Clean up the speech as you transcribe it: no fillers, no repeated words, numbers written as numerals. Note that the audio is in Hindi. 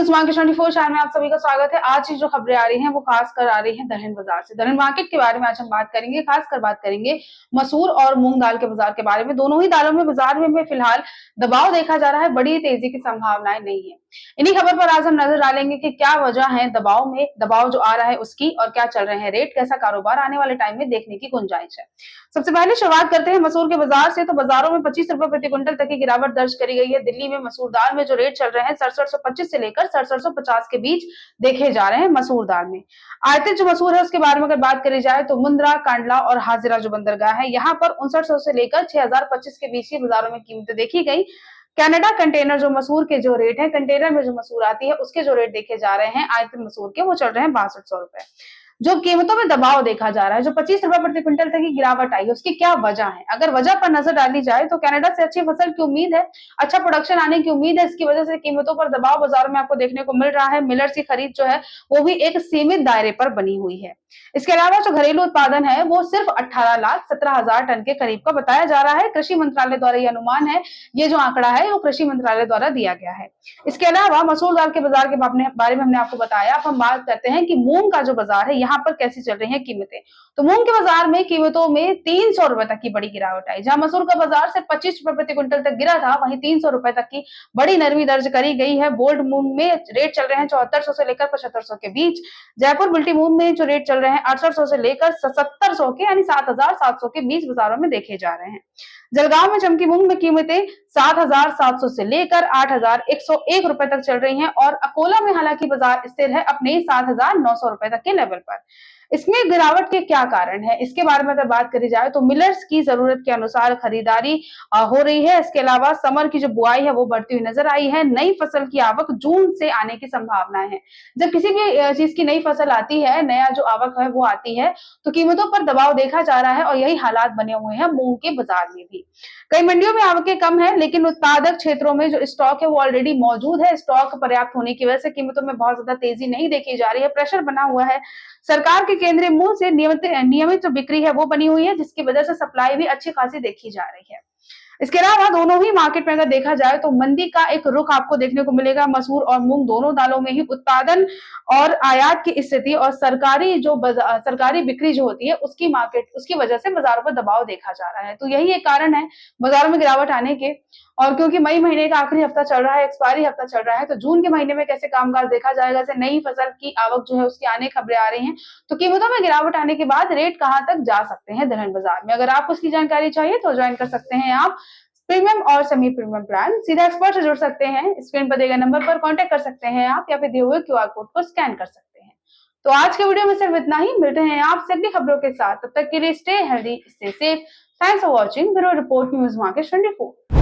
न्यूज मार्केट 24 चैनल में आप सभी का स्वागत है। आज की जो खबरें आ रही हैं वो खास कर आ रही हैं दलहन बाजार से। दलहन मार्केट के बारे में आज हम बात करेंगे, खासकर बात करेंगे मसूर और मूंग दाल के बाजार के बारे में। दोनों ही दालों में बाजार में फिलहाल दबाव देखा जा रहा है, बड़ी तेजी की संभावनाएं नहीं है। इन्हीं खबर पर आज हम नजर डालेंगे कि क्या वजह है दबाव जो आ रहा है उसकी, और क्या चल रहे हैं रेट, कैसा कारोबार आने वाले टाइम में देखने की गुंजाइश है। सबसे पहले शुरुआत करते हैं मसूर के बाजार से। तो बाजारों में 25 रुपए प्रति क्विंटल तक की गिरावट दर्ज करी गई है। दिल्ली में मसूर दाल में जो रेट चल रहे हैं 6725 से लेकर 6750 के बीच देखे जा रहे हैं मसूर दाल में। आयातित जो मसूर है उसके बारे में अगर बात करी जाए तो मुंद्रा, कांडला और हाजिरा जो बंदरगाह है यहाँ पर 5900 से लेकर 6025 के बीच ही बाजारों में कीमतें देखी गई। कनाडा कंटेनर जो मसूर के जो रेट है, कंटेनर में जो मसूर आती है उसके जो रेट देखे जा रहे हैं आयातित मसूर के, वो चल रहे हैं 6200 रुपए। जो कीमतों में दबाव देखा जा रहा है, जो 25 रुपए प्रति क्विंटल तक की गिरावट आई है, उसकी क्या वजह है? अगर वजह पर नजर डाली जाए तो कनाडा से अच्छी फसल की उम्मीद है, अच्छा प्रोडक्शन आने की उम्मीद है। इसकी वजह से कीमतों पर दबाव बाजारों में आपको देखने को मिल रहा है। मिलर्स की खरीद जो है वो भी एक सीमित दायरे पर बनी हुई है। इसके अलावा जो घरेलू उत्पादन है वो सिर्फ 18,17,000 टन के करीब का बताया जा रहा है। कृषि मंत्रालय द्वारा ये अनुमान है, ये जो आंकड़ा है वो कृषि मंत्रालय द्वारा दिया गया है। इसके अलावा मसूर दाल के बाजार के बारे में हमने आपको बताया। अब हम बात करते हैं कि मूंग का जो बाजार है यहाँ पर कैसी चल रही है कीमतें। तो मूंग के बाजार में कीमतों में 300 रुपए तक की बड़ी गिरावट आई। जहां मसूर का बाजार से 25 रुपए प्रति क्विंटल तक गिरा था, वहीं 300 रुपए तक की बड़ी नरमी दर्ज करी गई है। बोल्ड मूंग में रेट चल रहे हैं 7400 से लेकर 7500 के बीच। जयपुर मल्टी मूंग में जो रेट चल रहे हैं 6800 से लेकर 7700 के यानी 7700 के बीच बाजारों में देखे जा रहे हैं। जलगांव में चमकी मूंग में कीमतें 7700 से लेकर 8101 रुपए तक चल रही हैं, और अकोला में हालांकि बाजार स्थिर है अपने 7900 रुपए तक के लेवल पर। इसमें गिरावट के क्या कारण है, इसके बारे में अगर बात करी जाए तो मिलर्स की जरूरत के अनुसार खरीदारी हो रही है। इसके अलावा समर की जो बुआई है वो बढ़ती हुई नजर आई है। नई फसल की आवक जून से आने की संभावना है। जब किसी भी चीज की नई फसल आती है, नया जो आवक है वो आती है, तो कीमतों पर दबाव देखा जा रहा है, और यही हालात बने हुए हैं मूंग के बाजार में भी। कई मंडियों में आवकें कम है, लेकिन उत्पादक क्षेत्रों में जो स्टॉक है वो ऑलरेडी मौजूद है। स्टॉक पर्याप्त होने की वजह से कीमतों में बहुत ज्यादा तेजी नहीं देखी जा रही है, प्रेशर बना हुआ है। सरकार के केंद्रीय मूल्य से नियमित जो बिक्री है वो बनी हुई है, जिसकी वजह से सप्लाई भी अच्छी खासी देखी जा रही है। इसके अलावा दोनों ही मार्केट में अगर देखा जाए तो मंदी का एक रुख आपको देखने को मिलेगा। मसूर और मूंग दोनों दालों में ही उत्पादन और आयात की स्थिति और सरकारी बिक्री जो होती है उसकी वजह से बाजारों पर दबाव देखा जा रहा है। तो यही एक कारण है बाजारों में गिरावट आने के। और क्योंकि मई महीने का आखिरी हफ्ता चल रहा है, एक्सपायरी हफ्ता चल रहा है, तो जून के महीने में कैसे कामकाज देखा जाएगा, जैसे नई फसल की आवक जो है उसकी आने खबरें आ रही हैं, तो कीमतों में गिरावट आने के बाद रेट कहां तक जा सकते हैं दलहन बाजार में। अगर आपको इसकी जानकारी चाहिए तो ज्वाइन कर सकते हैं आप प्रीमियम और सेमी प्रीमियम प्लान। सीधा एक्सपर्ट से जुड़ सकते हैं, स्क्रीन पर दिए गए नंबर पर कांटेक्ट कर सकते हैं आप, या फिर दिए हुए क्यूआर कोड को स्कैन कर सकते हैं। तो आज के वीडियो में सिर्फ इतना ही। मिलते हैं आपसे अगली खबरों के साथ, तब तक के लिए stay healthy, stay safe. Thanks for watching bureau report news market 24।